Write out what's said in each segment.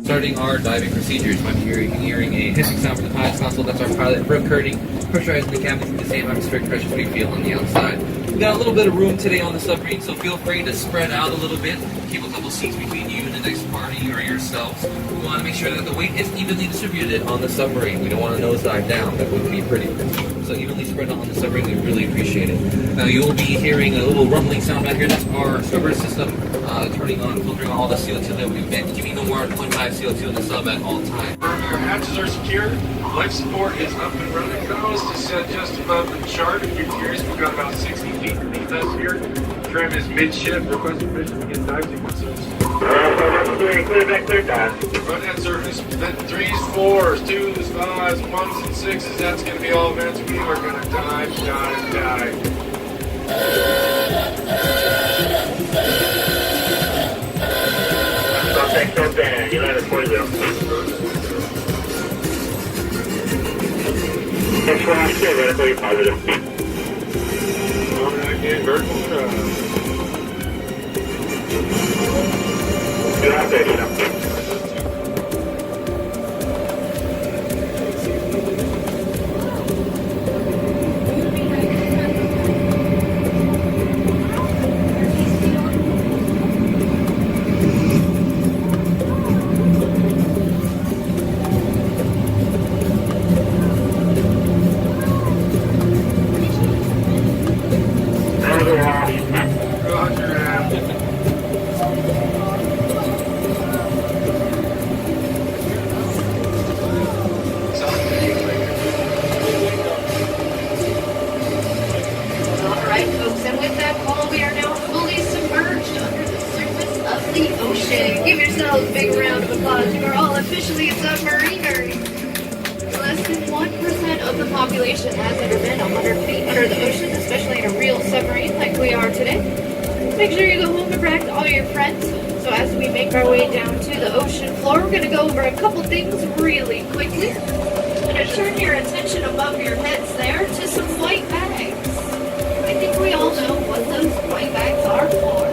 Starting our diving procedures. I'm hearing a hissing sound from the pilot's console. That's our pilot rope curtain. Pressurizing the cabin at the same atmospheric pressures we feel on the outside. We got a little bit of room today on the submarine, so feel free to spread out a little bit. Keep a couple seats between you and the next party or yourselves. We want to make sure that the weight is evenly distributed on the submarine. We don't want to nosedive down. That would be pretty. So evenly spread out on the submarine, we really appreciate it. Now you'll be hearing a little rumbling sound back here. That's our scrubber system turning on, filtering all the CO2 that we've been keeping no more than 0.5 CO2 in the sub at all times. Your hatches are secure. Life support is up and running. Coast is set just above the chart. If you're curious, we've got about 60 feet beneath us here. Trim is midship. Request permission to get dive sequences. Clear back, clear dive. Run that surface. Vent 3s, 4s, 2s, 5s, 1s, and 6s. That's going to be all vents. We are going to dive. Contact open. United 40. Next flash, theoretically positive. Coming out again, vertical thrust. Good operation. Give yourselves a big round of applause. You are all officially submariners. Less than 1% of the population has ever been 100 feet under the ocean, especially in a real submarine like we are today. Make sure you go home and brag to all your friends. So as we make our way down to the ocean floor, we're going to go over a couple things really quickly. I'm going to turn your attention above your heads there to some white bags. I think we all know what those white bags are for.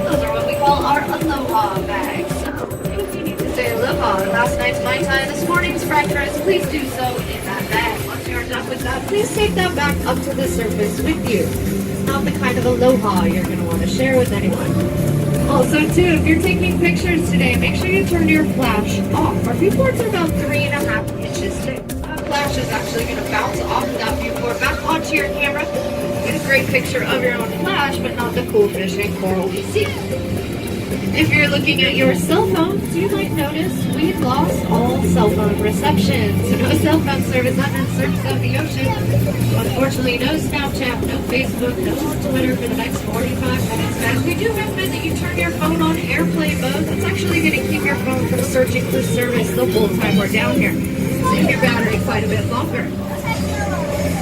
Those are what we call our aloha bags. So if you need to say aloha, last night's mai tai, this morning's fried rice, please do so in that bag. Once you're done with that, please take that back up to the surface with you. It's not the kind of aloha you're going to want to share with anyone. Also, too, if you're taking pictures today, make sure you turn your flash off. Our viewports are about 3.5 inches thick. That flash is actually going to bounce off of that viewport back onto your camera. Get a great picture of your own flash, but not the cool fish and coral you see. If you're looking at your cell phones, you might notice we've lost all cell phone reception. So no cell phone service under the surface of the ocean. Unfortunately, no Snapchat, no Facebook, no Twitter for the next 45 minutes. Guys, we do recommend that you turn your phone on airplane mode. That's actually going to keep your phone from searching for service the whole time we're down here. Save your battery quite a bit longer.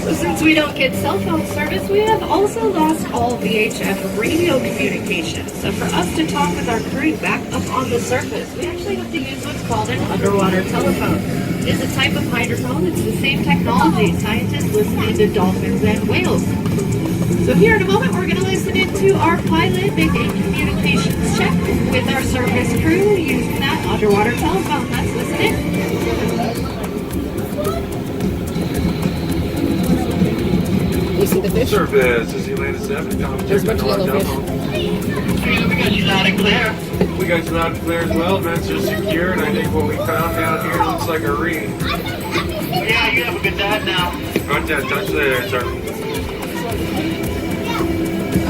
So since we don't get cell phone service, we have also lost all VHF radio communication. So for us to talk with our crew back up on the surface, we actually have to use what's called an underwater telephone. It is a type of hydrophone. It's the same technology scientists listen to dolphins and whales. So here in a moment, we're going to listen into our pilot make a communications check with our surface crew using that underwater telephone. Let's listen in. You see the fish? Surface is Atlantis 7. There's a bunch of yellow fish. We got you loud and clear. We got you loud and clear as well. Vents are secure, and I think what we found down here looks like a reef. Yeah, you have a good dive now. Right there, touch there, sir.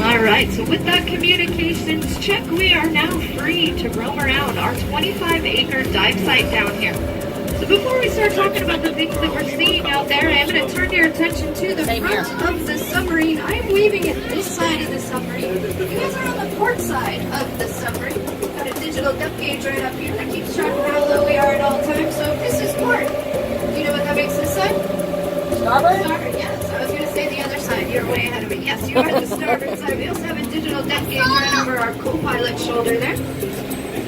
All right, so with that communications check, we are now free to roam around our 25-acre dive site down here. So before we start talking about the things that we're seeing out there, I'm going to turn your attention to the front of the submarine. I'm waving at this side of the submarine. You guys are on the port side of the submarine. We've got a digital depth gauge right up here that keeps track of how low we are at all times. So this is port. Do you know what that makes this side? Starboard? Starboard, yes. I was going to say the other side. You're way ahead of me. Yes, you are the starboard side. We also have a digital depth gauge right over our co-pilot's shoulder there.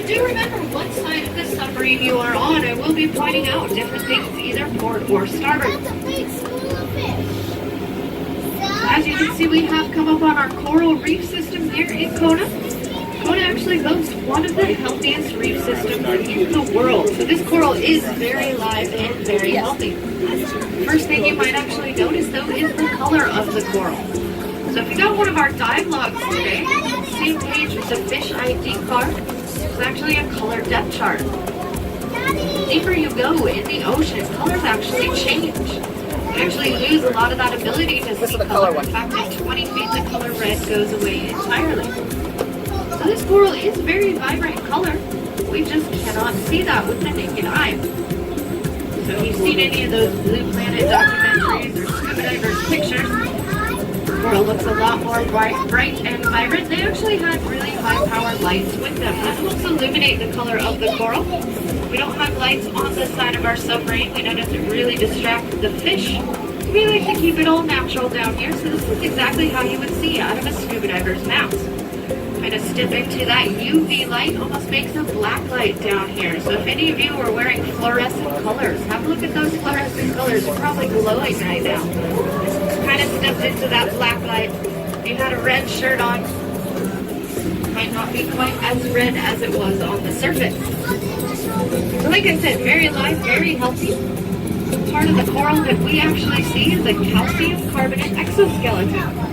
Do remember what side of the submarine you are on. I will be pointing out different things, either port or starboard. That's a big school of fish. As you can see, we have come up on our coral reef system here in Kona. Kona actually boasts one of the healthiest reef systems in the world. So this coral is very live and very healthy. First thing you might actually notice though is the color of the coral. So if you got one of our dive logs today, same page with the fish ID card, it's actually a color depth chart. The deeper you go in the ocean, colors actually change. You actually lose a lot of that ability to see color. In fact, at 20 feet, the color red goes away entirely. So this coral is very vibrant in color. We just cannot see that with the naked eye. So if you've seen any of those Blue Planet documentaries or scuba divers pictures, the coral looks a lot more bright and vibrant. They actually have really high-powered lights with them. That helps illuminate the color of the coral. We don't have lights on the side of our submarine. We don't have to really distract the fish. We like to keep it all natural down here, so this is exactly how you would see out of a scuba diver's mask. Kind of step into that UV light, almost makes a black light down here. So if any of you are wearing fluorescent colors, have a look at those fluorescent colors. They're probably glowing right now. Kind of stepped into that black light. If you had a red shirt on, it might not be quite as red as it was on the surface. So like I said, very alive, very healthy. Part of the coral that we actually see is a calcium carbonate exoskeleton.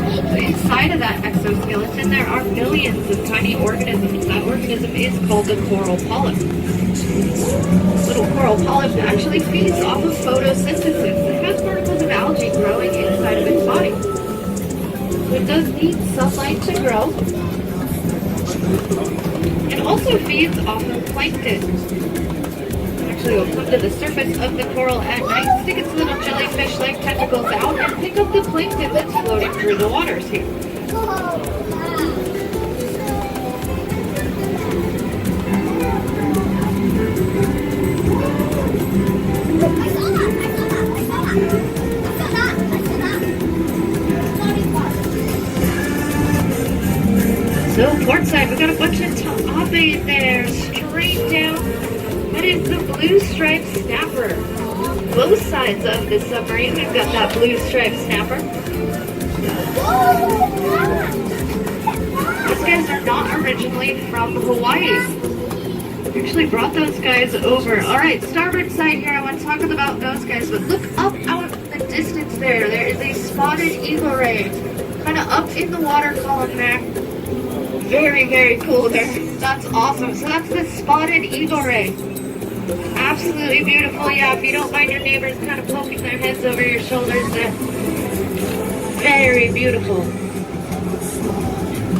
So inside of that exoskeleton, there are millions of tiny organisms. That organism is called the coral polyp. Little coral polyp actually feeds off of photosynthesis. It has particles of algae growing inside of its body. So it does need sunlight to grow. It also feeds off of plankton. Actually, it'll come to the surface of the coral at night, stick its little jellyfish-like tentacles out, and pick up the plankton that's floating through the waters here. So, portside, we got a bunch of Ta'abe there, straight down. That is the blue striped snapper. Both sides of the submarine, we've got that blue striped snapper. Those guys are not originally from Hawaii. We actually brought those guys over. Alright, starboard side here, I want to talk about those guys, but look up out in the distance there. There is a spotted eagle ray, kind of up in the water column there. Very, very cool there. That's awesome. So that's the spotted eagle ray. Absolutely beautiful. Yeah, if you don't mind your neighbors kind of poking their heads over your shoulders there. Very beautiful.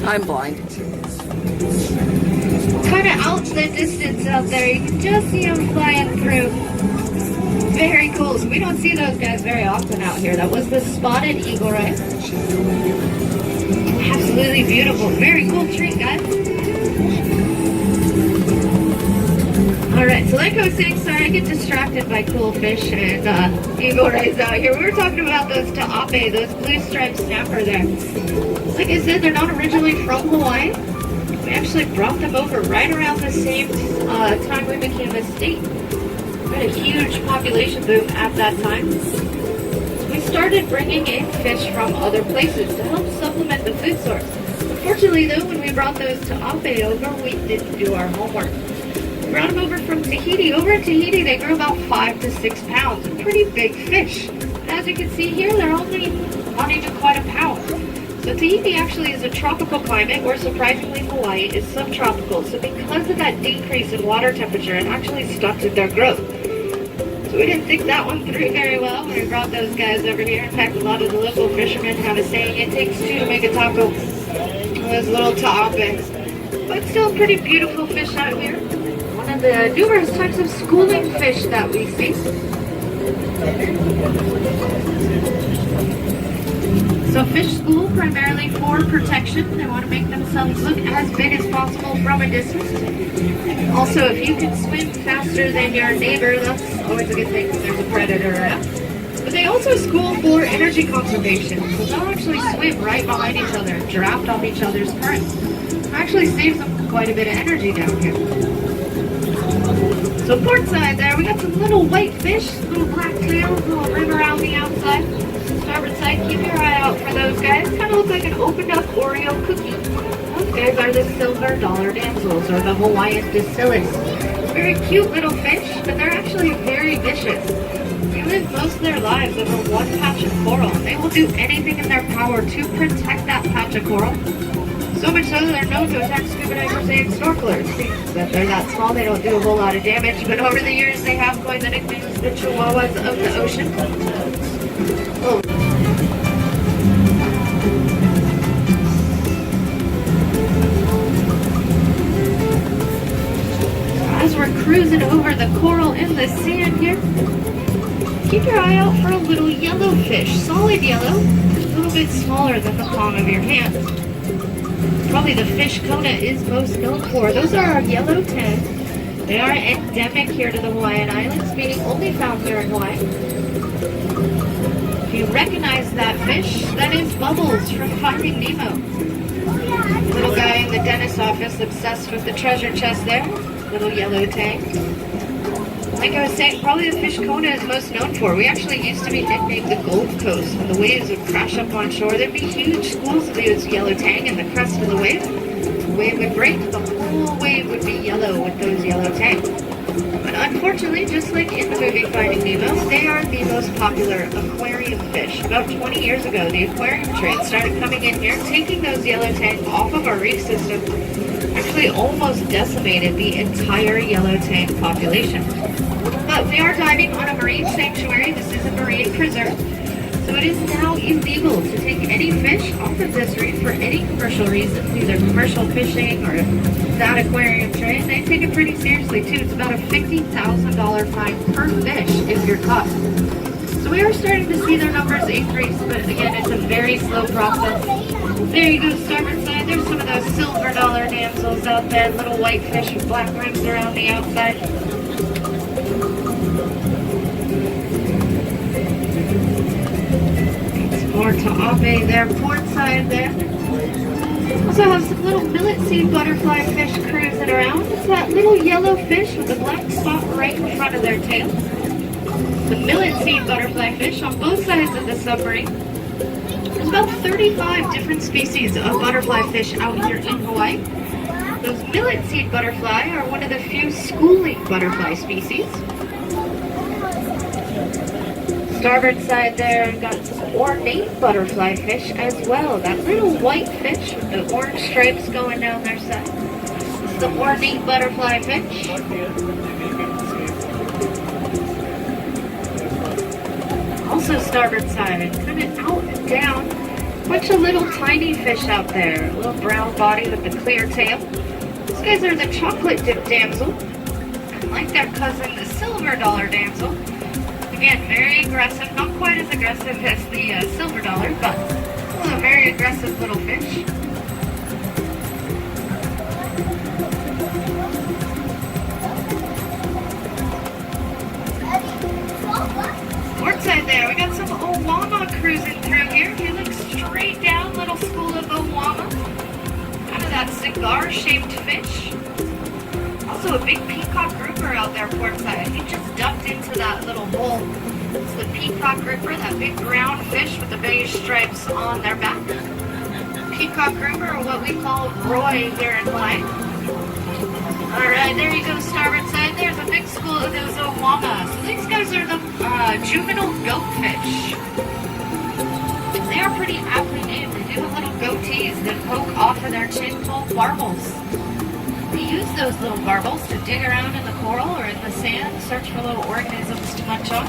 I'm blind. Kind of out in the distance out there. You can just see them flying through. Very cool. So we don't see those guys very often out here. That was the spotted eagle ray. Absolutely beautiful. Very cool treat, guys. Alright, so like I was saying, sorry, I get distracted by cool fish and eagle rays out here. We were talking about those Ta'abe, those blue striped snapper there. Like I said, they're not originally from Hawaii. We actually brought them over right around the same time we became a state. We had a huge population boom at that time. We started bringing in fish from other places to help supplement the food source. Unfortunately, though, when we brought those Ta'abe over, we didn't do our homework. We brought them over from Tahiti. Over in Tahiti, they grow about 5 to 6 pounds. A pretty big fish. And as you can see here, they're only not even quite a pound. So Tahiti actually is a tropical climate, where surprisingly Hawaii is subtropical. So because of that decrease in water temperature, it actually stunted their growth. So we didn't think that one through very well when we brought those guys over here. In fact, a lot of the local fishermen have a saying, it takes two to make a taco. Those little Ta'abe. But still pretty beautiful fish out here. One of the numerous types of schooling fish that we see. So fish school primarily for protection. They want to make themselves look as big as possible from a distance. Also, if you can swim faster than your neighbor, that's always a good thing when there's a predator around. But they also school for energy conservation. So they'll actually swim right behind each other and draft off each other's currents. It actually saves them quite a bit of energy down here. So port side there, we got some little white fish, little black tails, little rim around the outside. Starboard side, keep your eye out for those guys. Kind of look like an opened up Oreo cookie. Those guys are the silver dollar damsels, or the Hawaiian bacillus. Very cute little fish, but they're actually very vicious. They live most of their lives over one patch of coral. They will do anything in their power to protect that patch of coral. So much so that they're known to attack scuba divers and snorkelers. But they're that small, they don't do a whole lot of damage. But over the years, they have coined the nicknames the Chihuahuas of the ocean. Oh. As we're cruising over the coral in the sand here, keep your eye out for a little yellow fish, solid yellow, a little bit smaller than the palm of your hand. Probably the fish Kona is most known for. Those are our yellow tang. They are endemic here to the Hawaiian Islands, meaning only found here in Hawaii. If you recognize that fish, that is Bubbles from Finding Nemo. Little guy in the dentist's office obsessed with the treasure chest there. Little yellow tang. Like I was saying, probably the fish Kona is most known for. We actually used to be nicknamed the Gold Coast. When the waves would crash up on shore, there'd be huge schools of these yellow tang in the crest of the wave. The wave would break, the whole wave would be yellow with those yellow tang. But unfortunately, just like in the movie Finding Nemo, they are the most popular aquarium fish. About 20 years ago, the aquarium trade started coming in here, taking those yellow tang off of our reef system. Actually almost decimated the entire yellow tang population. But we are diving on a marine sanctuary. This is a marine preserve. So it is now illegal to take any fish off of this reef for any commercial reasons, either commercial fishing or that aquarium trade. They take it pretty seriously too. It's about a $50,000 fine per fish if you're caught. So we are starting to see their numbers increase, but again, it's a very slow process. There you go, starboard side. There's some of those silver dollar damsels out there, little white fish with black rings around the outside. Some more ta'ape there, port side there. Also have some little millet seed butterfly fish cruising around. It's that little yellow fish with a black spot right in front of their tail. The millet seed butterfly fish on both sides of the submarine. There's about 35 different species of butterfly fish out here in Hawaii. Those millet seed butterfly are one of the few schooling butterfly species. Starboard side there, got some ornate butterfly fish as well. That little white fish with the orange stripes going down their side. This is the ornate butterfly fish. Also starboard side, kind of out and down. Bunch of little tiny fish out there. A little brown body with the clear tail. These guys are the chocolate dip damsel. And like their cousin, the silver dollar damsel. Again, very aggressive. Not quite as aggressive as the silver dollar, but still a very aggressive little fish. Port side there, we got some Owama cruising through here. If you look straight down, little school of Owama. Kind of that cigar-shaped fish. Also a big peacock grouper out there port side. He just ducked into that little hole. It's the peacock grouper, that big brown fish with the beige stripes on their back. Peacock grouper, or what we call Roy here in Hawaii. Alright, there you go, starboard side. There's a big school of those Owama. So these guys are the juvenile goatfish. They are pretty aptly named. They do have little goatees that poke off of their chin called barbels. They use those little barbels to dig around in the coral or in the sand, search for little organisms to munch on.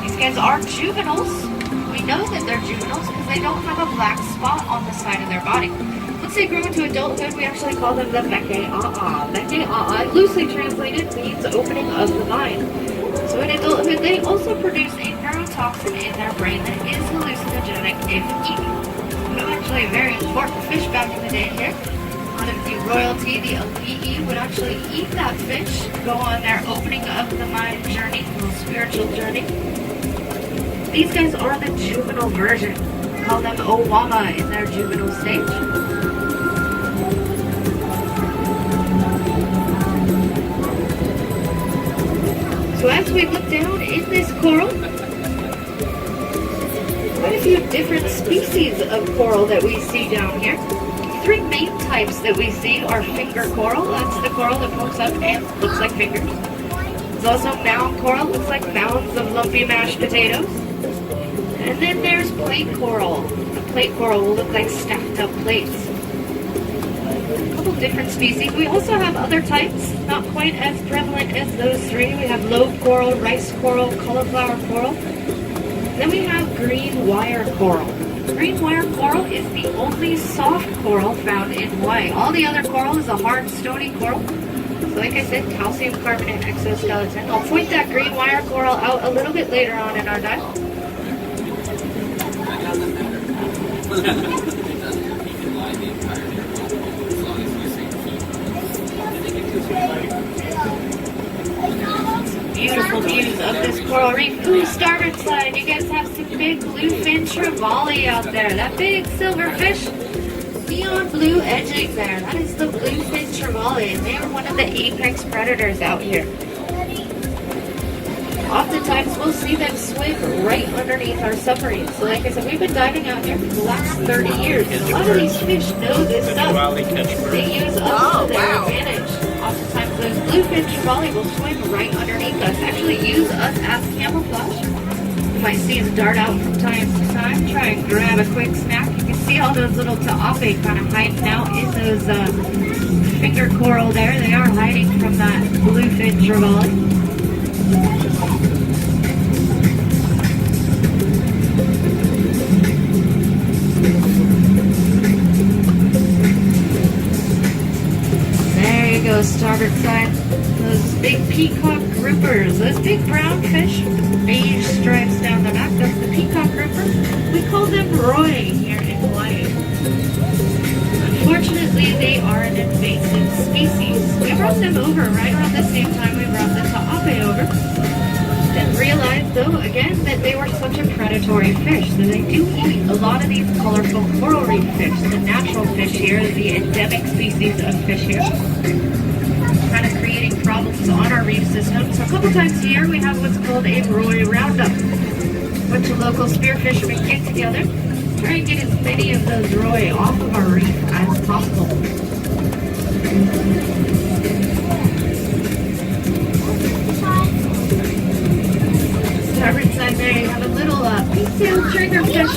These guys are juveniles. We know that they're juveniles because they don't have a black spot on the side of their body. Once they grow into adulthood, we actually call them the Meke-a-a. Meke-a-a, loosely translated, means opening of the mind. So in adulthood, they also produce a neurotoxin in their brain that is hallucinogenic if eaten. They're actually a very important fish back in the day here. A lot of the royalty, the elite, would actually eat that fish, go on their opening of the mind journey, little spiritual journey. These guys are the juvenile version. We call them Owama in their juvenile stage. So as we look down in this coral, quite a few different species of coral that we see down here. three main types that we see are finger coral. That's the coral that pokes up and looks like fingers. There's also mound coral, looks like mounds of lumpy mashed potatoes. And then there's plate coral. The plate coral will look like stacked up plates. A couple different species. We also have other types, not quite as prevalent as those three. We have lobe coral, rice coral, cauliflower coral. Then we have green wire coral. Green wire coral is the only soft coral found in Hawaii. All the other coral is a hard, stony coral. So like I said, calcium carbonate exoskeleton. I'll point that green wire coral out a little bit later on in our dive. Beautiful views of this coral reef. Ooh, starboard side, you guys have some big bluefin trevally out there. That big silverfish, neon blue edging there. That is the bluefin trevally, and they are one of the apex predators out here. Oftentimes we'll see them swim right underneath our submarines. So like I said, we've been diving out here for the last 30 years. And a lot of these fish know this stuff. They use us to their advantage. Oftentimes those bluefin trevally will swim right underneath us, actually use us as camouflage. You might see them dart out from time to time, try and grab a quick snack. You can see all those little ta'ape kind of hiding out in those finger coral there. They are hiding from that bluefin trevally. Starboard side, those big peacock groupers, those big brown fish with the beige stripes down the back, that's the peacock grouper. We call them Roy here in Hawaii. Unfortunately, they are an invasive species. We brought them over right around the same time we brought the ta'ape over. And realized, though, again, that they were such a predatory fish. So they do eat a lot of these colorful coral reef fish. The natural fish here, the endemic species of fish here. Kind of creating problems on our reef system. So a couple times a year we have what's called a Roy Roundup. A bunch of local spearfishermen get together, try and get as many of those Roy off of our reef as possible. Starboard side there you have a little pink-tailed triggerfish.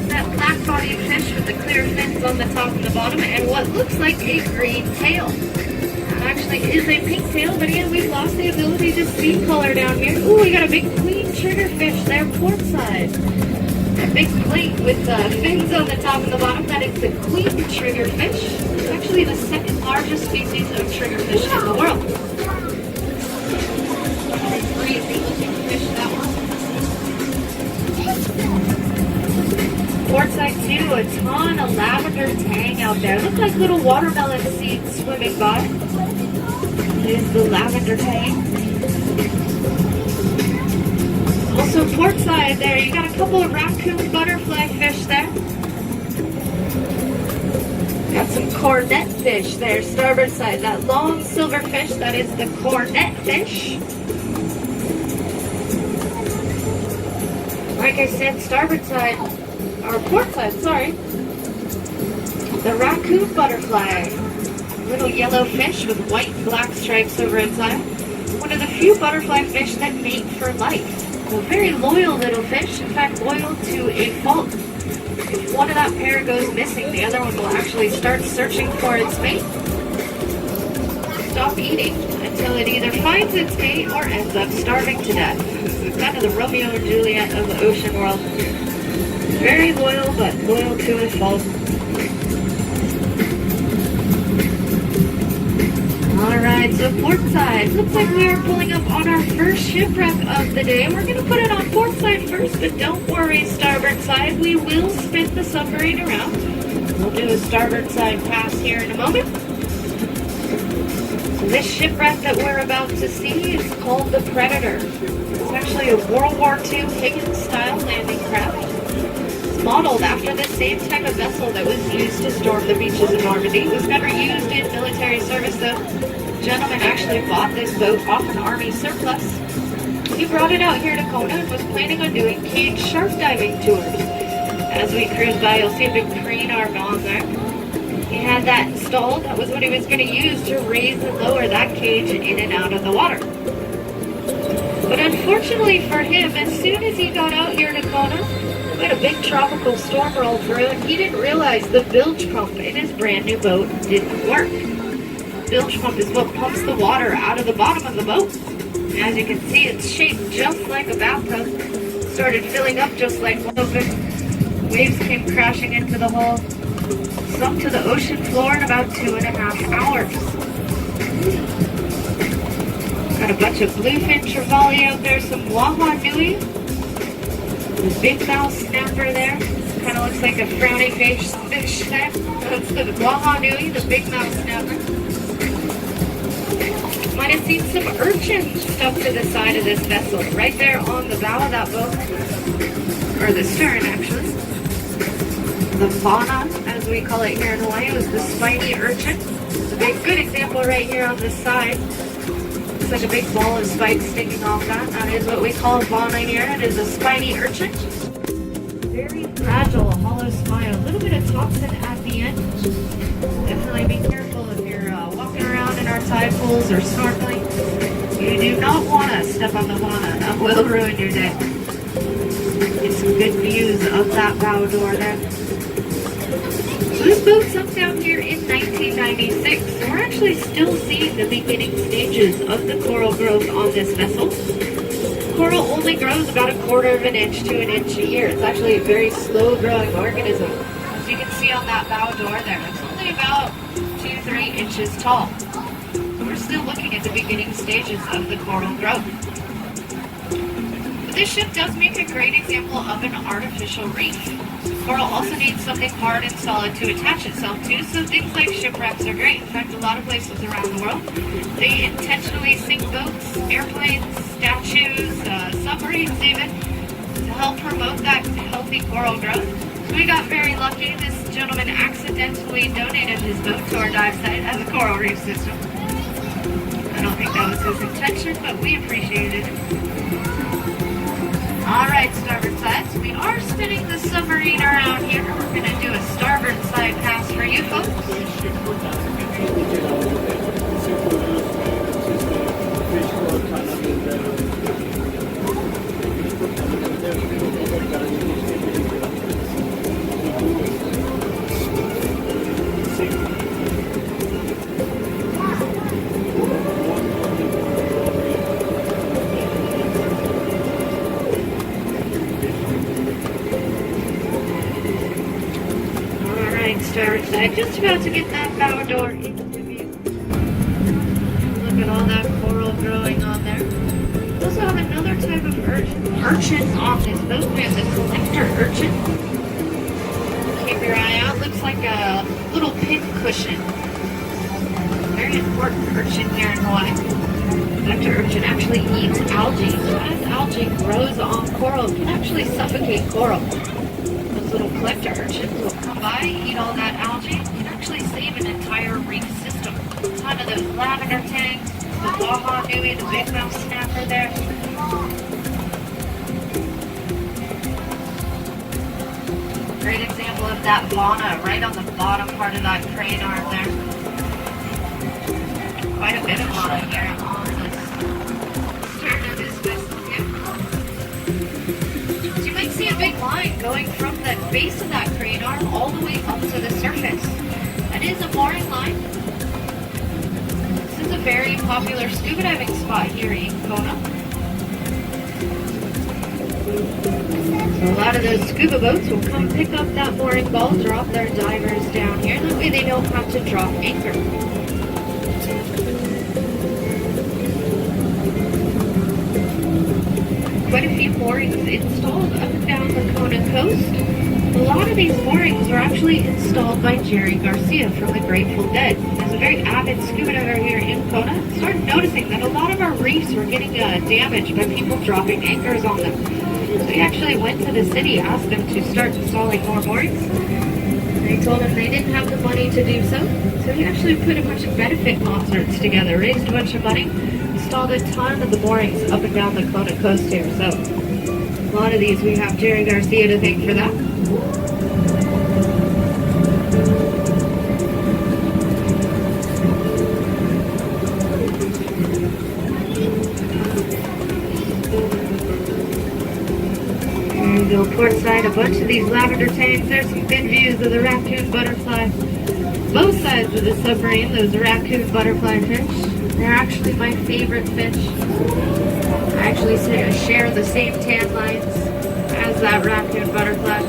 That black-bodied fish with the clear fins on the top and the bottom and what looks like a green tail. Actually is a pink tail, but again, we've lost the ability to see color down here. Ooh, we got a big queen triggerfish there, port side. A big plate with fins on the top and the bottom. That is the queen triggerfish. It's actually the second largest species of triggerfish in the world. Crazy looking fish, that one. Port side too, a ton of lavender tang out there. Look like little watermelon seeds swimming by. Is the lavender tang. Also port side there, you got a couple of raccoon butterfly fish there. Got some cornet fish there, starboard side. That long silver fish, that is the cornet fish. Like I said, starboard side, or port side, sorry. The raccoon butterfly. Little yellow fish with white and black stripes over inside. One of the few butterfly fish that mate for life. A very loyal little fish, in fact loyal to a fault. If one of that pair goes missing, the other one will actually start searching for its mate. Stop eating until it either finds its mate or ends up starving to death. It's kind of the Romeo and Juliet of the ocean world. Very loyal, but loyal to a fault. Alright, so port side. Looks like we are pulling up on our first shipwreck of the day. We're going to put it on port side first, but don't worry, starboard side. We will spin the submarine around. We'll do a starboard side pass here in a moment. So this shipwreck that we're about to see is called the Predator. It's actually a World War II Higgins-style landing craft. It's modeled after the same type of vessel that was used to storm the beaches of Normandy. It was never used in military service, though. The gentleman actually bought this boat off an army surplus. He brought it out here to Kona and was planning on doing cage shark diving tours. As we cruise by, you'll see a big crane arm on there. He had that installed. That was what he was going to use to raise and lower that cage in and out of the water. But unfortunately for him, as soon as he got out here to Kona, we had a big tropical storm roll through, and he didn't realize the bilge pump in his brand new boat didn't work. Bilge pump is what pumps the water out of the bottom of the boat. As you can see, it's shaped just like a bathtub. Started filling up just like one open. Waves came crashing into the hull. Sunk to the ocean floor in about 2.5 hours. Got a bunch of bluefin trevally out there, some waha nui. The big mouth snapper there. Kind of looks like a frowny face fish there. That's the waha nui, the big mouth snapper. Might have seen some urchins stuck to the side of this vessel, right there on the bow of that boat, or the stern actually. The fauna, as we call it here in Hawaii, was the spiny urchin. It's a big, good example right here on this side. Looks like a big ball of spikes sticking off that. That is what we call a fauna here. It is a spiny urchin. Very fragile, hollow smile. A little bit of toxin at the end. Definitely be careful if you're walking around in our tide pools or snorkeling. You do not want to step on the fauna. That will ruin your day. Get some good views of that bow door there. So this boat sunk down here in 1996. So we're actually still seeing the beginning stages of the coral growth on this vessel. Coral only grows about 1/4 of an inch to an inch a year. It's actually a very slow growing organism. As you can see on that bow door there, it's only about 2-3 inches tall. So we're still looking at the beginning stages of the coral growth. But this ship does make a great example of an artificial reef. Coral also needs something hard and solid to attach itself to, so things like shipwrecks are great. In fact, a lot of places around the world, they intentionally sink boats, airplanes, statues, submarines even, to help promote that healthy coral growth. So we got very lucky. This gentleman accidentally donated his boat to our dive site as a coral reef system. I don't think that was his intention, but we appreciated it. Alright, starboard sides. We are spinning the submarine around here. We're going to do a starboard side pass for you folks. Starboard side, just about to get that bow door into view. Look at all that coral growing on there. We also have another type of urchin on this boat. We have the collector urchin. Keep your eye out. Looks like a little pin cushion. Very important urchin here in Hawaii. Collector urchin actually eats algae. So as algae grows on coral, it can actually suffocate coral. Little collector urchins will come by, eat all that algae, and actually save an entire reef system. A ton of those lavender tanks, the waha nui, the big mouth snapper there. Great example of that fauna right on the bottom part of that crane arm there. Quite a bit of fauna here on this stern of this vessel here. So you might see a big line going from the base of that crane arm all the way up to the surface. That is a mooring line. This is a very popular scuba diving spot here in Kona. So a lot of those scuba boats will come pick up that mooring ball, drop their divers down here. That way they don't have to drop anchor. Quite a few moorings installed up and down the Kona coast. A lot of these moorings were actually installed by Jerry Garcia from the Grateful Dead. As a very avid scuba diver here in Kona, started noticing that a lot of our reefs were getting damaged by people dropping anchors on them. So he actually went to the city, asked them to start installing more moorings. They told him they didn't have the money to do so. So he actually put a bunch of benefit concerts together, raised a bunch of money, installed a ton of the moorings up and down the Kona coast here. So a lot of these we have Jerry Garcia to thank for that. side, a bunch of these lavender tanks. There's some good views of the raccoon butterfly. Both sides of the submarine, those raccoon butterfly fish. They're actually my favorite fish. I actually share the same tan lines as that raccoon butterfly.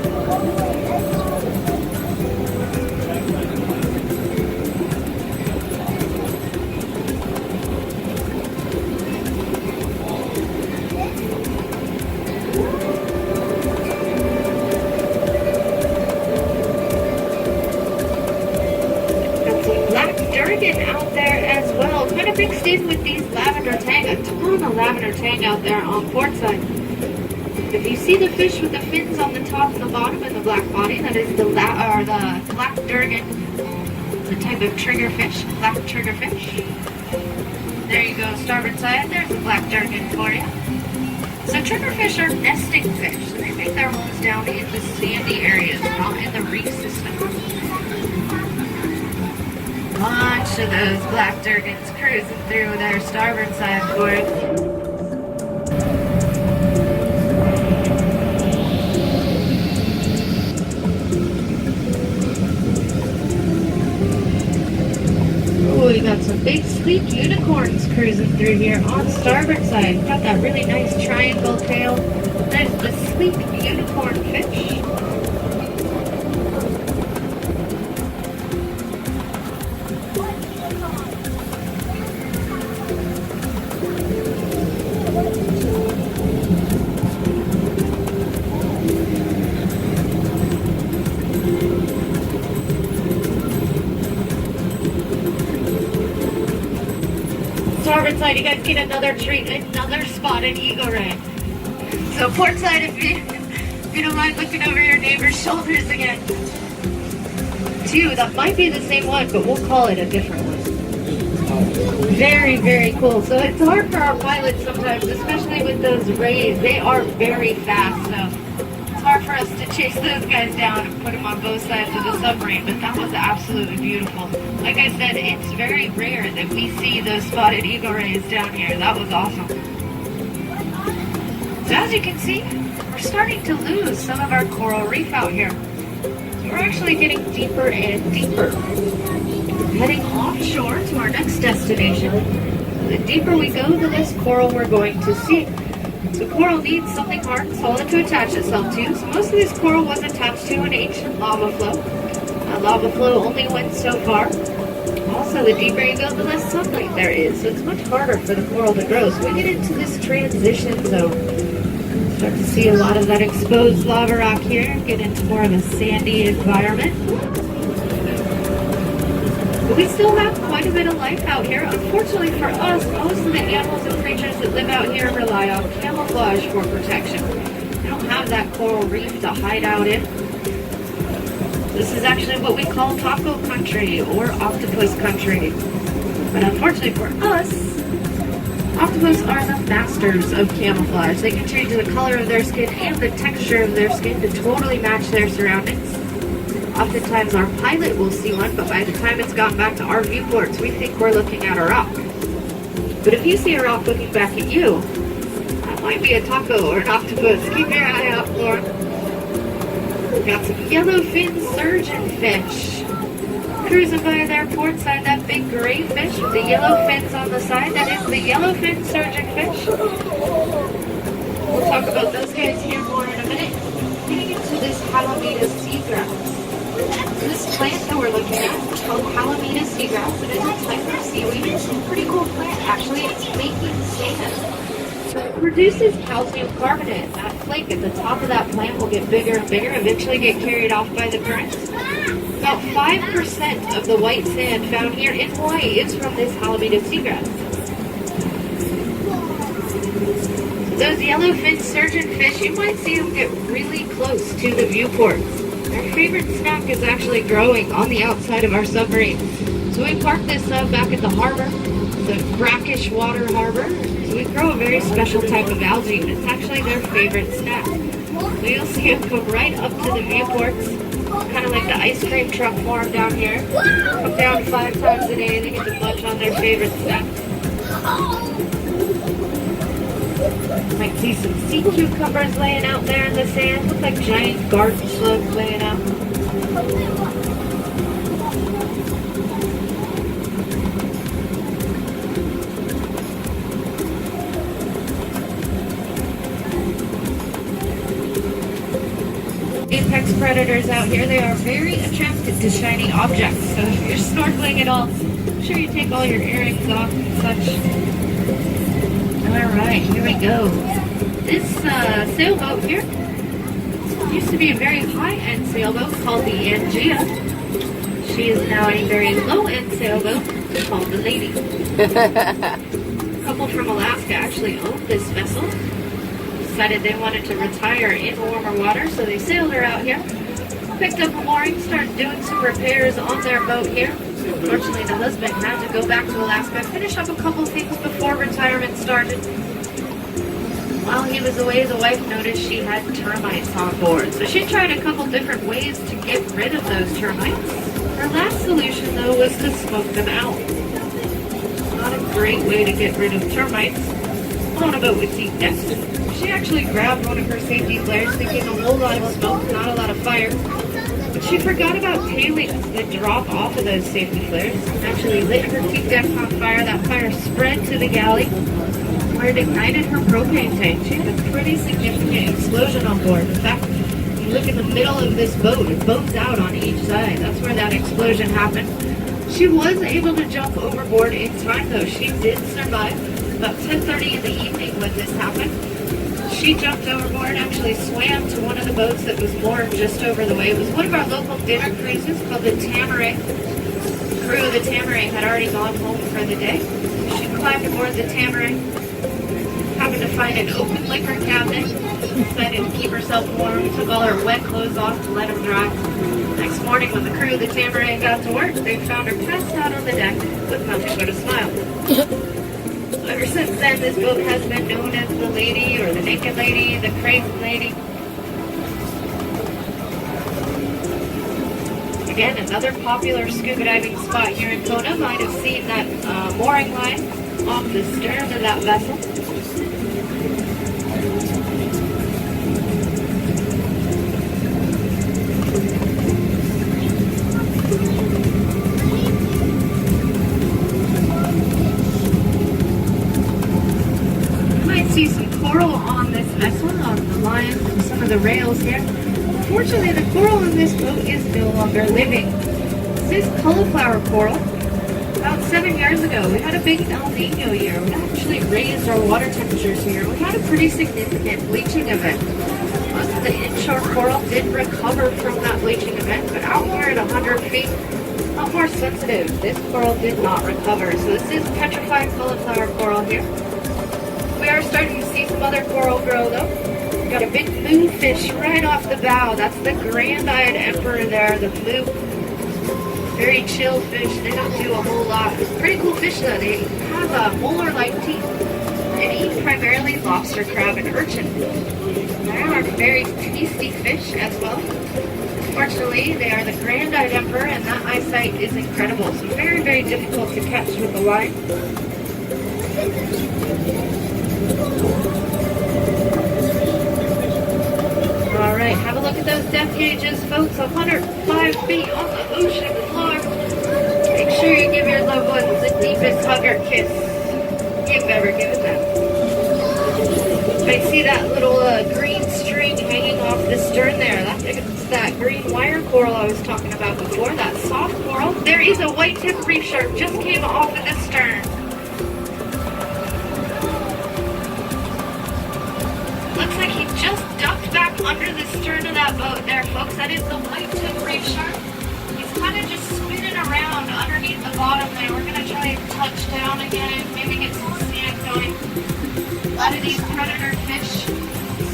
Out there as well. Kind of mixed in with these lavender tang. A ton of lavender tang out there on port side. If you see the fish with the fins on the top and the bottom and the black body, that is the black durgan, the type of triggerfish, black triggerfish. There you go, starboard side. There's a black durgan for you. So triggerfish are nesting fish. So they make their homes down in the sandy areas, not in the reef system. Bunch of those black durgans cruising through their starboard side for it. Oh, we got some big sleek unicorns cruising through here on starboard side. Got that really nice triangle tail. There's the sleek unicorn fish. Starboard side, you guys get another treat, another spotted eagle ray. So port side, if you don't mind looking over your neighbor's shoulders again. Two, that might be the same one, but we'll call it a different one. Very, very cool. So it's hard for our pilots sometimes, especially with those rays. They are very fast, so it's hard for us to chase those guys down and put them on both sides of the submarine, but that was absolutely beautiful. Like I said, it's very rare that we see those spotted eagle rays down here. That was awesome. So as you can see, we're starting to lose some of our coral reef out here. So we're actually getting deeper and deeper. Heading offshore to our next destination. The deeper we go, the less coral we're going to see. So coral needs something hard and solid to attach itself to. So most of this coral was attached to an ancient lava flow. Lava flow only went so far. Also, the deeper you go, the less sunlight there is. So it's much harder for the coral to grow. So we get into this transition zone. Start to see a lot of that exposed lava rock here. Get into more of a sandy environment. But we still have quite a bit of life out here. Unfortunately for us, most of the animals and creatures that live out here rely on camouflage for protection. They don't have that coral reef to hide out in. This is actually what we call taco country or octopus country. But unfortunately for us, octopus are the masters of camouflage. They can change the color of their skin and the texture of their skin to totally match their surroundings. Oftentimes our pilot will see one, but by the time it's gotten back to our viewports, we think we're looking at a rock. But if you see a rock looking back at you, that might be a taco or an octopus. Keep your eye out for it. We've got some yellowfin surgeon fish. Cruising by their port side, that big gray fish with the yellow fins on the side, that is the yellowfin surgeon fish. We'll talk about those guys here more in a minute. Getting into this Halameda seagrass. This plant that we're looking at is called Halameda seagrass. It is a type of seaweed. It's a pretty cool plant, actually. It's making sand. So it produces calcium carbonate. That flake at the top of that plant will get bigger and bigger, eventually get carried off by the currents. About 5% of the white sand found here in Hawaii is from this Halameda seagrass. Those yellowfin surgeon fish, you might see them get really close to the viewports. Their favorite snack is actually growing on the outside of our submarine. So we parked this sub back at the harbor, the brackish water harbor. So we grow a very special type of algae, and it's actually their favorite snack. So you'll see them come right up to the viewports, kind of like the ice cream truck farm down here. Come down 5 times a day, they get to munch on their favorite snack. Might see some sea cucumbers laying out there in the sand. Look like giant garden slugs laying out. Apex predators out here, they are very attracted to shiny objects. So if you're snorkeling at all, make sure you take all your earrings off and such. Alright, here we go. This sailboat here used to be a very high-end sailboat called the Angea. She is now a very low-end sailboat called the Lady. A couple from Alaska actually owned this vessel. Decided they wanted to retire in warmer water, so they sailed her out here. Picked up a mooring, started doing some repairs on their boat here. Unfortunately, the husband had to go back to Alaska, finish up a couple things before retirement started. While he was away, the wife noticed she had termites on board. So she tried a couple different ways to get rid of those termites. Her last solution, though, was to smoke them out. Not a great way to get rid of termites on a boat with deep depths. She actually grabbed one of her safety flares, thinking a whole lot of smoke, not a lot of fire. But she forgot about tailings that drop off of those safety flares. Actually lit her peak deck on fire. That fire spread to the galley, where it ignited her propane tank. She had a pretty significant explosion on board. In fact, you look in the middle of this boat, it boats out on each side. That's where that explosion happened. She was able to jump overboard in time, though. She did survive. About 10:30 in the evening when this happened, she jumped overboard, actually swam to one of the boats that was moored just over the way. It was one of our local dinner cruises called the Tamarack. The crew of the Tamarack had already gone home for the day. She climbed aboard the Tamarack, happened to find an open liquor cabinet, decided to keep herself warm, took all her wet clothes off to let them dry. Next morning when the crew of the Tamarack got to work, they found her passed out on the deck with nothing but a smile. Ever since then, this boat has been known as the Lady, or the Naked Lady, the Crazy Lady. Again, another popular scuba diving spot here in Kona. Might have seen that mooring line off the stern of that vessel. See some coral on this vessel, on the line, some of the rails here. Unfortunately, the coral in this boat is no longer living. This is cauliflower coral. About 7 years ago, we had a big El Nino year. We actually raised our water temperatures here. We had a pretty significant bleaching event. Most of the inshore coral did recover from that bleaching event, but out here at 100 feet, a lot more sensitive. This coral did not recover. So this is petrified cauliflower coral here. We are starting to see some other coral grow though. We've got a big blue fish right off the bow. That's the grand-eyed emperor there, the blue. Very chill fish. They don't do a whole lot. Pretty cool fish though. They have molar-like teeth and eat primarily lobster, crab, and urchin. They are very tasty fish as well. Fortunately, they are the grand-eyed emperor and that eyesight is incredible. So very, very difficult to catch with a line. Alright, have a look at those depth gauges, folks. 105 feet on the ocean floor. Make sure you give your loved ones the deepest hug or kiss you've ever given them. You might see that little green string hanging off the stern there. That's that green wire coral I was talking about before, that soft coral. There is a white-tip reef shark just came off of the stern. Looks like he just ducked back under the stern of that boat there, folks. That is the white-tip reef shark. He's kind of just spinning around underneath the bottom there. We're going to try and touch down again, maybe get some sand going. A lot of these predator fish,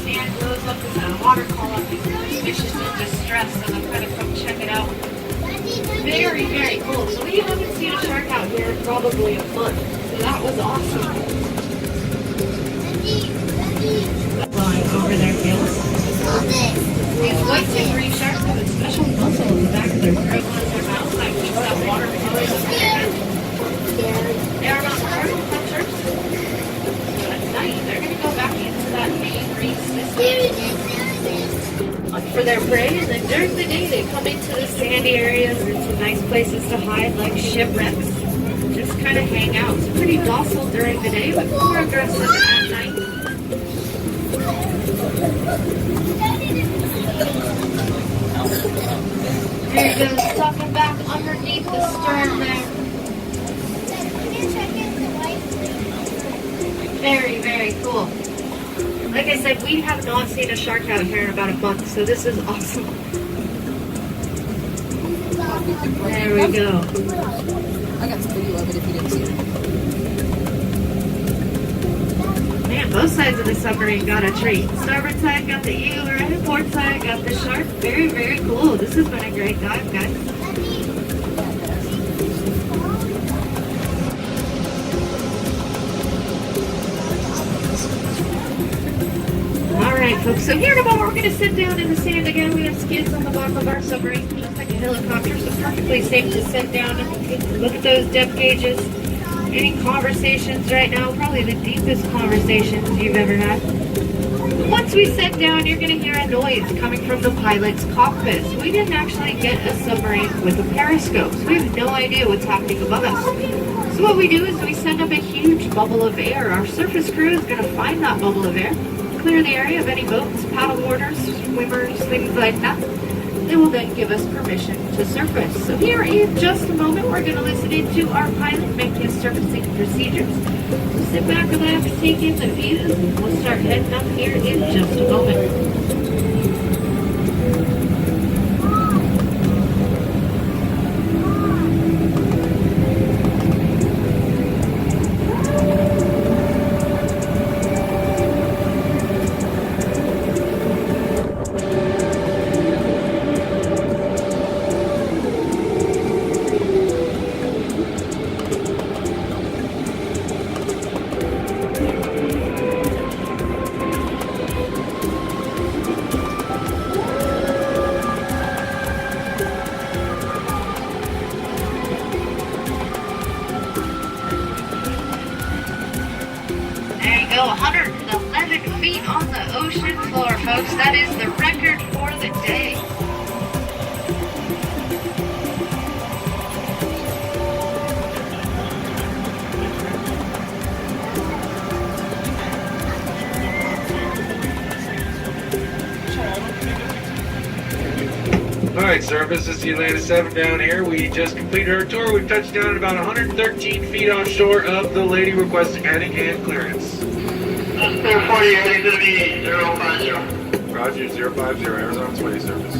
sand goes up in the water column. These fish is in distress, so they'll kind of come check it out. Very, very cool. So we haven't seen a shark out here in probably a month. So that was awesome. Flying over their gills. These white-tip reef sharks have a special muscle in the back of their throat and their mouth that keeps that water flowing over their head. They are not turtle punchers. But at night, they're going to go back spray, and then during the day they come into the sandy areas and some nice places to hide, like shipwrecks. Just kind of hang out. It's pretty docile during the day, but more aggressive at night. There you go, sucking back underneath the stern there. Very, very cool. Like I said, we have not seen a shark out here in about a month, so this is awesome. There we go. I got some video of it if you didn't see it. Man, both sides of the submarine got a treat. Starboard side got the eel, right? Port side got the shark. Very, very cool. This has been a great dive, guys. Alright folks, so here in a moment we're going to sit down in the sand again. We have skids on the bottom of our submarine, just like a helicopter, so perfectly safe to sit down and look at those depth gauges. Any conversations right now, probably the deepest conversations you've ever had. Once we sit down, you're going to hear a noise coming from the pilot's cockpit. So we didn't actually get a submarine with a periscope, so we have no idea what's happening above us. So what we do is we send up a huge bubble of air. Our surface crew is going to find that bubble of air, clear the area of any boats, paddle boarders, swimmers, things like that. They will then give us permission to surface. So here in just a moment, we're going to listen into our pilot make his surfacing procedures. So sit back, relax, take in the views, and we'll start heading up here in just a moment. There you go, 111 feet on the ocean floor, folks. That is the record for the day. Alright, surface is the Atlantis 7 down here. We just completed our tour. We've touched down at about 113 feet offshore of the lady requesting heading and clearance. 48 is going to be 050. Roger, 050, Arizona 20 surface.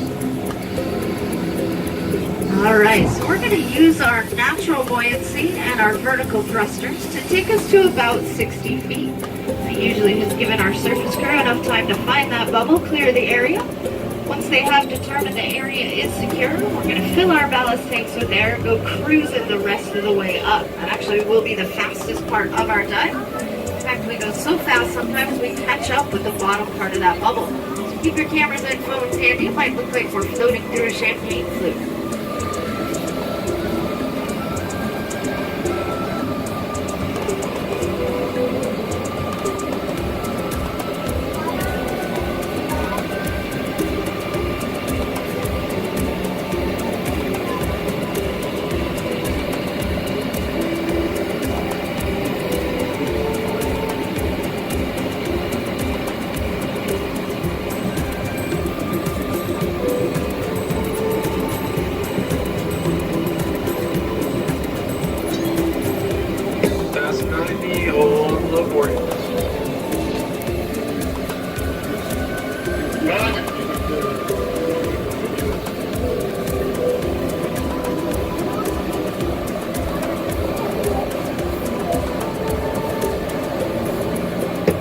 Alright, so we're going to use our natural buoyancy and our vertical thrusters to take us to about 60 feet. That usually has given our surface crew enough time to find that bubble, clear the area. Once they have determined the area is secure, we're going to fill our ballast tanks with air and go cruising the rest of the way up. That actually will be the fastest part of our dive. In fact, we go so fast sometimes we catch up with the bottom part of that bubble. So keep your cameras and phones handy. It might look like we're floating through a champagne flute.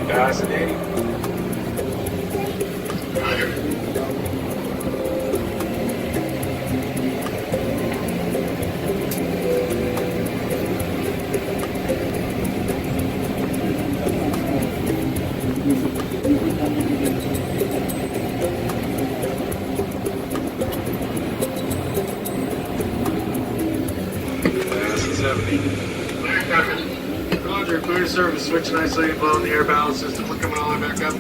Fascinating. Roger, clear service, switch and isolated blow in the air balance system. We're coming all the way back up.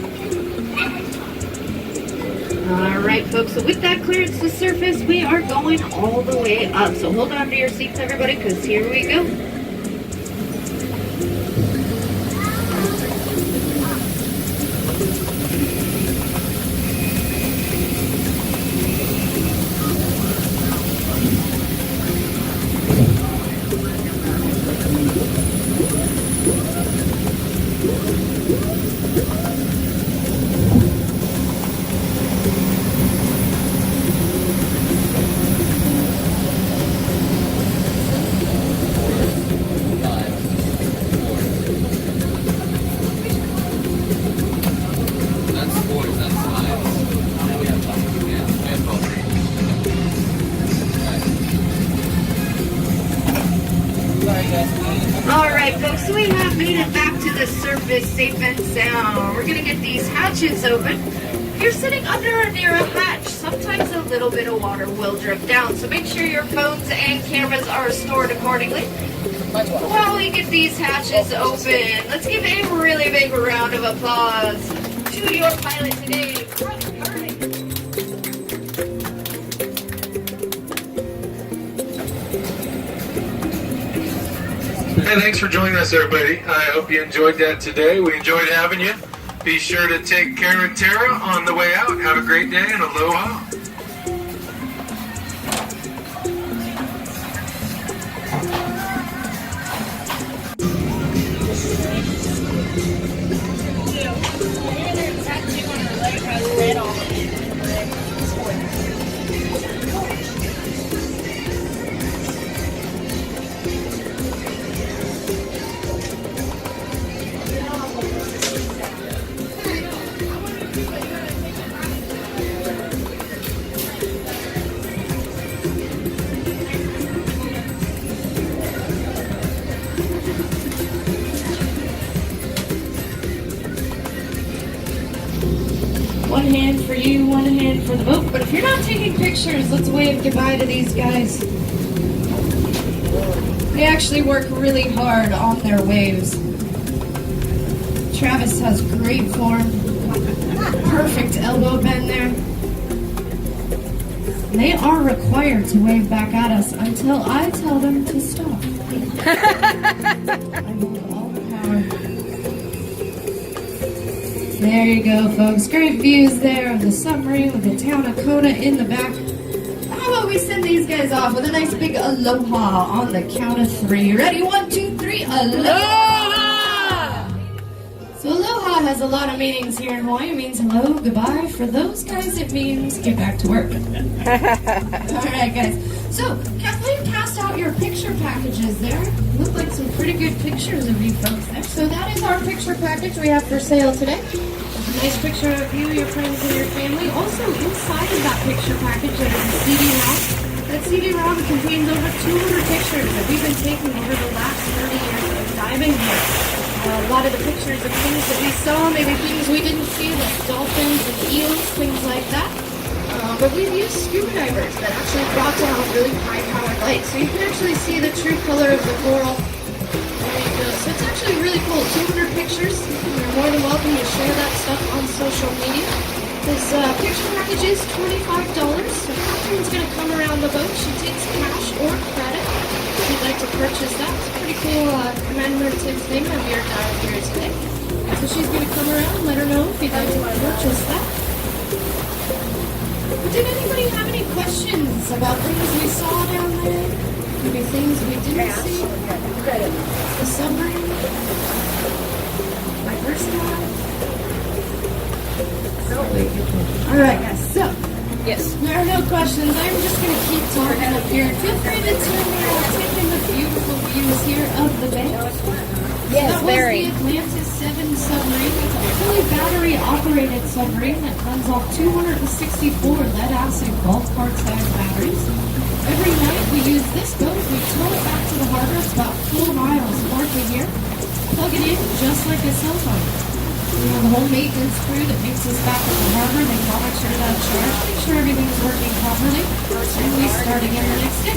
Alright folks, so with that clearance to surface, we are going all the way up. So hold on to your seats everybody, because here we go. Alright folks, so we have made it back to the surface safe and sound. We're gonna get these hatches open. If you're sitting under or near a hatch, sometimes a little bit of water will drip down, so make sure your phones and cameras are stored accordingly. While we get these hatches open, let's give a really big round of applause to your pilot today, Brooke Curry. Hey, thanks for joining us, everybody. I hope you enjoyed that today. We enjoyed having you. Be sure to take care of Tara on the way out. Have a great day and aloha. One hand for you, one hand for the boat. But if you're not taking pictures, let's wave goodbye to these guys. They actually work really hard on their waves. Travis has great form. Perfect elbow bend there. They are required to wave back at us until I tell them to stop. I hold all the power. There you go, folks. Great views there of the submarine with the town of Kona in the back. How about we send these guys off with a nice big aloha on the count of 3. Ready? 1, 2, 3. Aloha! So aloha has a lot of meanings here in Hawaii. It means hello, goodbye. For those guys, it means get back to work. Alright, guys. So, Kathleen cast out your picture packages there. Look like some pretty good pictures of you folks there. So that is our picture package we have for sale today. A nice picture of you, your friends, and your family. Also, inside of that picture package, there is a CD-ROM. That CD-ROM contains over 200 pictures that we've been taking over the last 30 years of diving here. A lot of the pictures of things that we saw, maybe things we didn't see, like dolphins and eels, things like that. But we've used scuba divers that actually brought down really high-powered light, so you can actually see the true color of the coral. There you go. So it's actually really cool. 200 pictures. You're more than welcome to share that stuff on social media. This picture package is $25. So Catherine's going to come around the boat. She takes cash or credit if you'd like to purchase that. It's a pretty cool commemorative thing of your dive here today. So she's going to come around and let her know if you'd like to purchase that. Did anybody have any questions about things we saw down there? Maybe things we didn't see? The submarine? My first time? Alright guys, so Yes. there are no questions. I'm just going to keep talking up here. Feel free to turn around, take in the beautiful views here of the bay. Yes, that was very. the Atlantis 7 submarine. It's a fully battery-operated submarine that runs off 264 lead-acid golf cart-sized batteries. Every night we use this boat. We tow it back to the harbor. It's about 4 miles north of here. Plug it in just like a cell phone. We have a whole maintenance crew that meets us back at the harbor. They monitor that charge, make sure everything's working properly, and we start again the next day.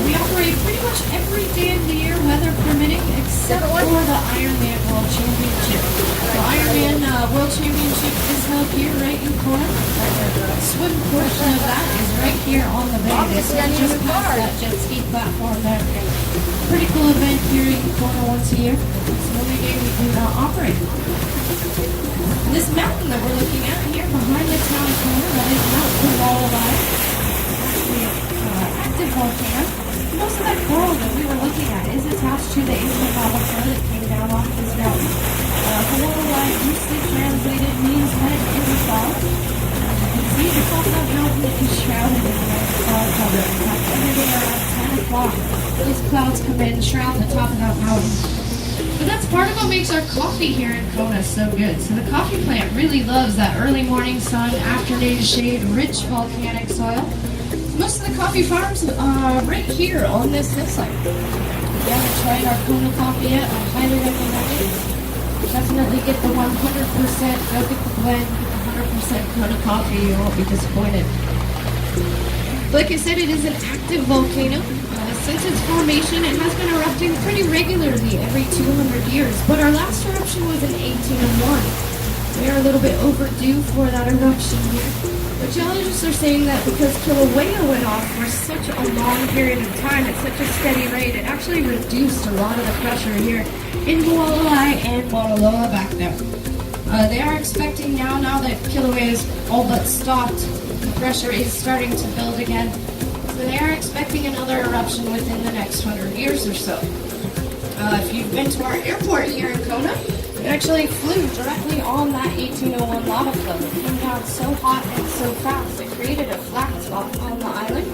We operate pretty much every day of the year, weather permitting, except separate one? For the Ironman World Championship. The Ironman World Championship is held here right in Kona. The swim portion of that is right here on the bay. This one just past that jet ski platform there. Pretty cool event here in Kona once a year. It's the only day we do not operate. This mountain that we're looking at here behind the town of Kona, that is Mount Kawalai. Actually, active volcano. Most of that coral that we were looking at is attached to the ancient lava flow that came down off this mountain. Kawalai loosely translated means head in the fog. You can see the top of that mountain is shrouded in the fog cover. In fact, every day around 10 o'clock, those clouds come in and shroud the top of that mountain. But that's part of what makes our coffee here in Kona so good. So the coffee plant really loves that early morning sun, afternoon shade, rich volcanic soil. Most of the coffee farms are right here on this hillside. If you haven't tried our Kona coffee yet, I highly recommend it. Definitely get the 100%, go get the blend, get the 100% Kona coffee, you won't be disappointed. Like I said, it is an active volcano. Since its formation, it has been erupting pretty regularly every 200 years, but our last eruption was in 1801. We are a little bit overdue for that eruption here. But geologists are saying that because Kilauea went off for such a long period of time at such a steady rate, it actually reduced a lot of the pressure here in Hualai and Mauna Loa back there. They are expecting now that Kilauea is all but stopped, the pressure is starting to build again. So they are expecting another eruption within the next 100 years or so. If you've been to our airport here in Kona, it actually flew directly on that 1801 lava flow. It came down so hot and so fast, it created a flat spot on the island.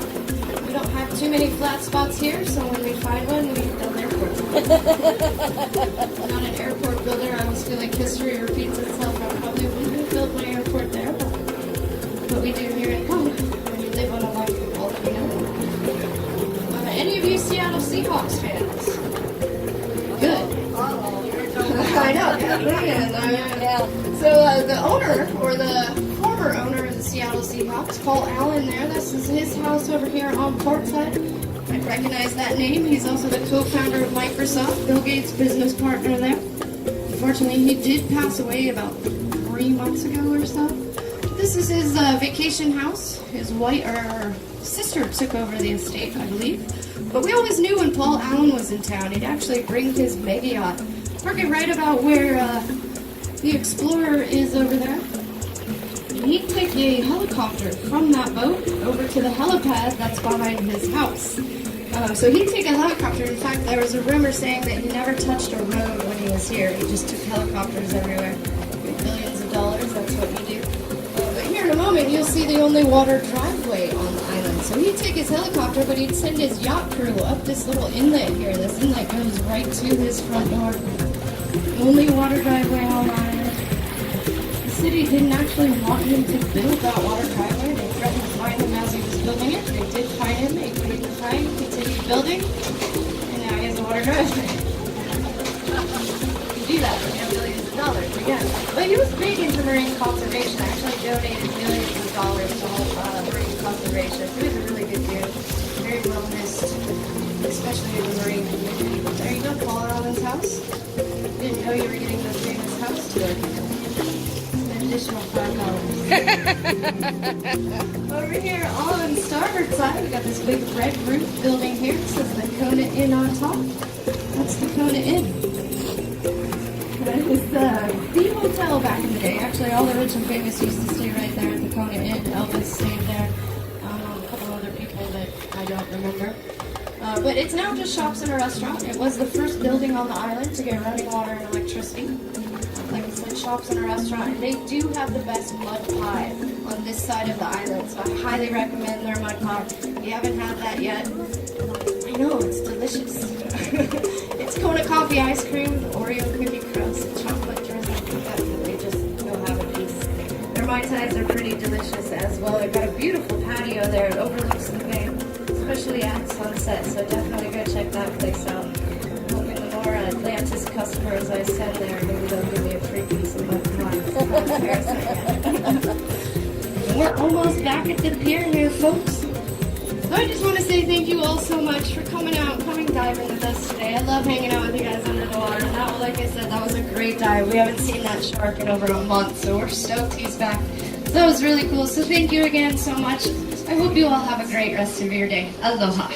We don't have too many flat spots here, so when we find one, we build airports. I'm not an airport builder. I always feel like history repeats itself. I probably wouldn't build my airport there, but we do here in Kona. When you live on a life of all that we know. Any of you Seattle Seahawks fans? Good. I know. Yeah. So the owner, or the former owner of the Seattle Seahawks, Paul Allen there, this is his house over here on Portside. I recognize that name. He's also the co-founder of Microsoft, Bill Gates' business partner there. Unfortunately, he did pass away about 3 months ago or so. This is his vacation house. His sister took over the estate, I believe. But we always knew when Paul Allen was in town, he'd actually bring his mega yacht. Park it right about where the Explorer is over there. And he'd take a helicopter from that boat over to the helipad that's behind his house. So he'd take a helicopter. In fact, there was a rumor saying that he never touched a road when he was here. He just took helicopters everywhere. Billions of dollars, that's what you do. But here in a moment, you'll see the only water driveway on the island. So he'd take his helicopter, but he'd send his yacht crew up this little inlet here. This inlet goes right to his front door. Only water driveway on the island. The city didn't actually want him to build that water driveway. They threatened to fine him as he was building it. They did fine him. They paid the fine, continued building, and now he has a water driveway. You do that when you have billions of dollars, again. But he was big into marine conservation. Actually donated millions of dollars to help marine conservation. He was a really good dude. Very well missed, especially in the marine community. But there you go, Paul Allen's house. Didn't know you were getting the famous house tour. An additional $5. Over here on the starboard side, we got this big red roof building here. This is the Kona Inn on top. That's the Kona Inn. That is the hotel back in the day. Actually, all the rich and famous used to stay right there at the Kona Inn. Elvis stayed there. A couple other people that I don't remember. But it's now just shops and a restaurant. It was the first building on the island to get running water and electricity. Like I said, shops and a restaurant. And they do have the best mud pie on this side of the island. So I highly recommend their mud pie. If you haven't had that yet, I know, it's delicious. It's Kona coffee ice cream, Oreo cookie crust, chocolate drizzle. Definitely just go have a piece. Their Mai Tais are pretty delicious as well. They've got a beautiful patio there. It overlooks the bay, especially at sunset. So definitely go check that place out. Hoping the more Atlantis customers I send there, maybe they'll give me a free piece of mud pie. We're almost back at the pier here, folks. So I just want to say thank you all so much for coming out, coming coming diving with us today. I love hanging out with you guys under the water. That, like I said, that was a great dive. We haven't seen that shark in over a month, so we're stoked he's back. So that was really cool. So thank you again so much. I hope you all have a great rest of your day. Aloha.